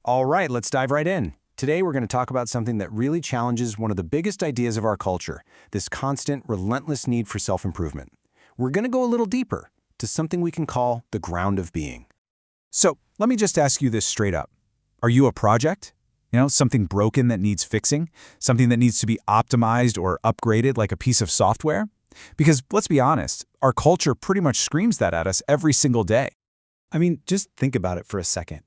All right, let's dive right in. Today, we're going to talk about something that really challenges one of the biggest ideas of our culture, this constant, relentless need for self-improvement. We're going to go a little deeper to something we can call the ground of being. So, let me just ask you this straight up. Are you a project? Something broken that needs fixing? Something that needs to be optimized or upgraded like a piece of software? Because, let's be honest, our culture pretty much screams that at us every single day. I mean, just think about it for a second.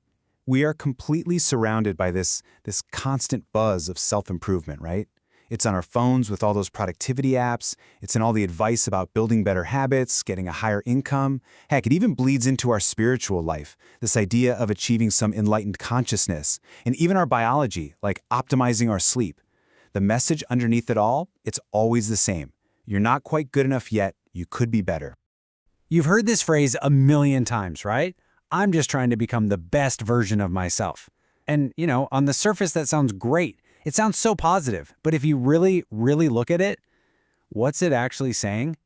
We are completely surrounded by this constant buzz of self-improvement, right? It's on our phones with all those productivity apps. It's in all the advice about building better habits, getting a higher income. Heck, it even bleeds into our spiritual life, this idea of achieving some enlightened consciousness, and even our biology, like optimizing our sleep. The message underneath it all, it's always the same. You're not quite good enough yet. You could be better. You've heard this phrase a million times, right? I'm just trying to become the best version of myself. And, on the surface, that sounds great. It sounds so positive. But if you really, really look at it, what's it actually saying?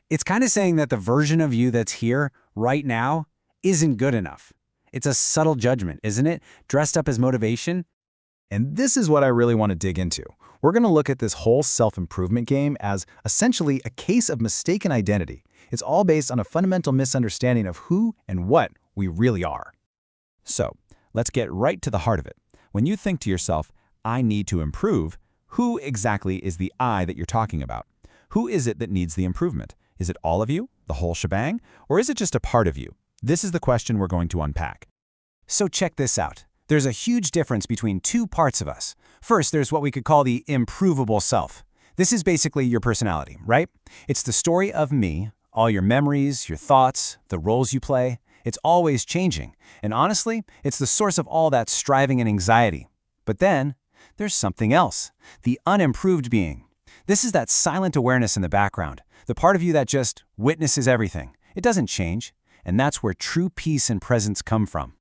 It's kind of saying that the version of you that's here right now isn't good enough. It's a subtle judgment, isn't it? Dressed up as motivation. And this is what I really want to dig into. We're going to look at this whole self-improvement game as essentially a case of mistaken identity. It's all based on a fundamental misunderstanding of who and what we really are. So, let's get right to the heart of it. When you think to yourself, I need to improve, who exactly is the I that you're talking about? Who is it that needs the improvement? Is it all of you, the whole shebang, or is it just a part of you? This is the question we're going to unpack. So check this out. There's a huge difference between two parts of us. First, there's what we could call the improvable self. This is basically your personality, right? It's the story of me, all your memories, your thoughts, the roles you play. It's always changing. And honestly, it's the source of all that striving and anxiety. But then, there's something else, the unimproved being. This is that silent awareness in the background, the part of you that just witnesses everything. It doesn't change, and that's where true peace and presence come from.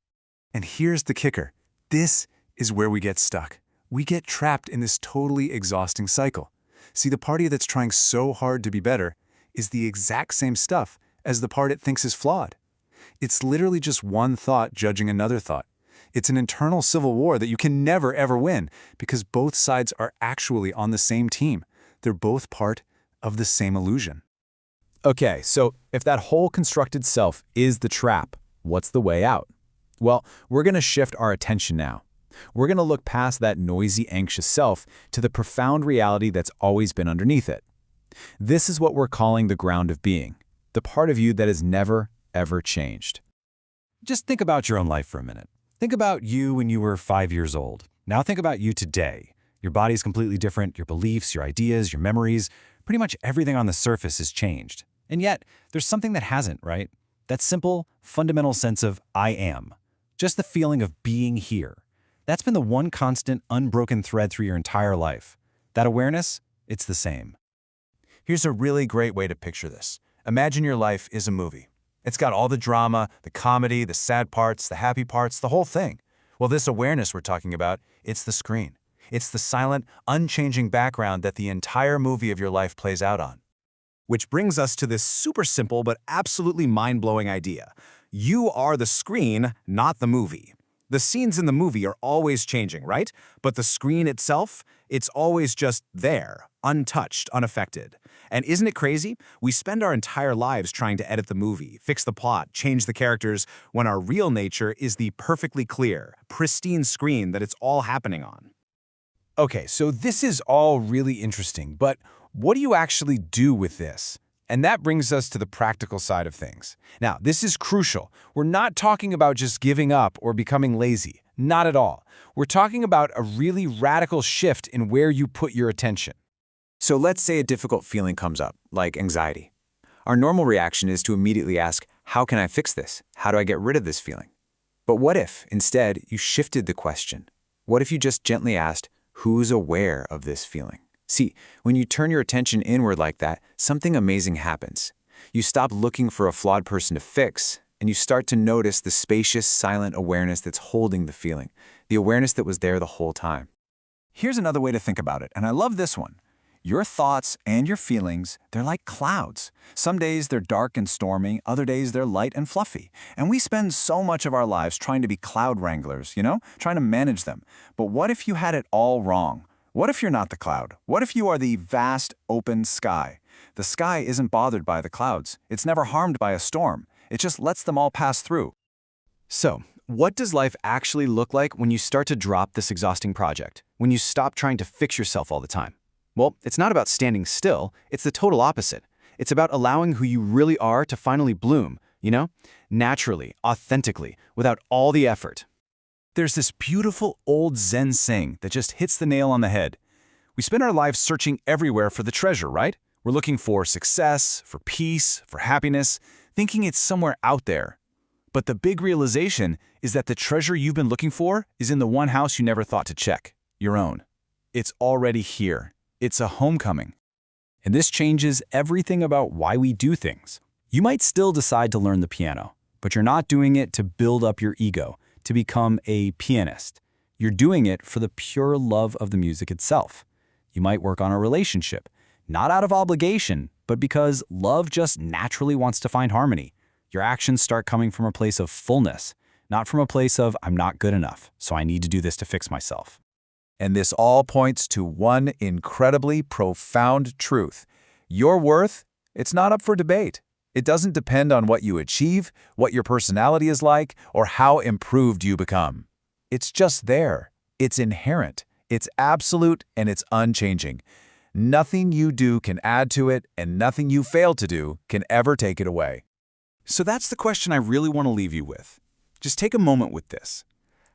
And here's the kicker. This is where we get stuck. We get trapped in this totally exhausting cycle. See, the party that's trying so hard to be better is the exact same stuff as the part it thinks is flawed. It's literally just one thought judging another thought. It's an internal civil war that you can never, ever win because both sides are actually on the same team. They're both part of the same illusion. Okay, so if that whole constructed self is the trap, what's the way out? Well, we're going to shift our attention now. We're going to look past that noisy, anxious self to the profound reality that's always been underneath it. This is what we're calling the ground of being, the part of you that has never, ever changed. Just think about your own life for a minute. Think about you when you were 5 years old. Now think about you today. Your body's completely different, your beliefs, your ideas, your memories, pretty much everything on the surface has changed. And yet, there's something that hasn't, right? That simple, fundamental sense of I am. Just the feeling of being here. That's been the one constant, unbroken thread through your entire life. That awareness, it's the same. Here's a really great way to picture this. Imagine your life is a movie. It's got all the drama, the comedy, the sad parts, the happy parts, the whole thing. Well, this awareness we're talking about, it's the screen. It's the silent, unchanging background that the entire movie of your life plays out on. Which brings us to this super simple but absolutely mind-blowing idea. You are the screen, not the movie. The scenes in the movie are always changing, right? But the screen itself, it's always just there, untouched, unaffected. And isn't it crazy? We spend our entire lives trying to edit the movie, fix the plot, change the characters, when our real nature is the perfectly clear, pristine screen that it's all happening on. Okay, so this is all really interesting, but what do you actually do with this? And that brings us to the practical side of things. Now, this is crucial. We're not talking about just giving up or becoming lazy. Not at all. We're talking about a really radical shift in where you put your attention. So let's say a difficult feeling comes up, like anxiety. Our normal reaction is to immediately ask, how can I fix this? How do I get rid of this feeling? But what if, instead, you shifted the question? What if you just gently asked, who's aware of this feeling? See, when you turn your attention inward like that, something amazing happens. You stop looking for a flawed person to fix, and you start to notice the spacious, silent awareness that's holding the feeling, the awareness that was there the whole time. Here's another way to think about it, and I love this one. Your thoughts and your feelings, they're like clouds. Some days they're dark and stormy, other days they're light and fluffy. And we spend so much of our lives trying to be cloud wranglers, trying to manage them. But what if you had it all wrong? What if you're not the cloud? What if you are the vast, open sky? The sky isn't bothered by the clouds. It's never harmed by a storm. It just lets them all pass through. So, what does life actually look like when you start to drop this exhausting project? When you stop trying to fix yourself all the time? Well, it's not about standing still, it's the total opposite. It's about allowing who you really are to finally bloom, naturally, authentically, without all the effort. There's this beautiful old Zen saying that just hits the nail on the head. We spend our lives searching everywhere for the treasure, right? We're looking for success, for peace, for happiness, thinking it's somewhere out there. But the big realization is that the treasure you've been looking for is in the one house you never thought to check, your own. It's already here. It's a homecoming. And this changes everything about why we do things. You might still decide to learn the piano, but you're not doing it to build up your ego, to become a pianist. You're doing it for the pure love of the music itself. You might work on a relationship, not out of obligation, but because love just naturally wants to find harmony. Your actions start coming from a place of fullness, not from a place of, I'm not good enough, so I need to do this to fix myself. And this all points to one incredibly profound truth. Your worth, it's not up for debate. It doesn't depend on what you achieve, what your personality is like, or how improved you become. It's just there. It's inherent. It's absolute, and it's unchanging. Nothing you do can add to it, and nothing you fail to do can ever take it away. So that's the question I really want to leave you with. Just take a moment with this.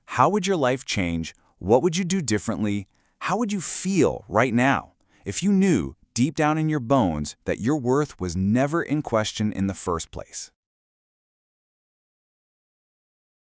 How would your life change? What would you do differently? How would you feel right now if you knew deep down in your bones that your worth was never in question in the first place?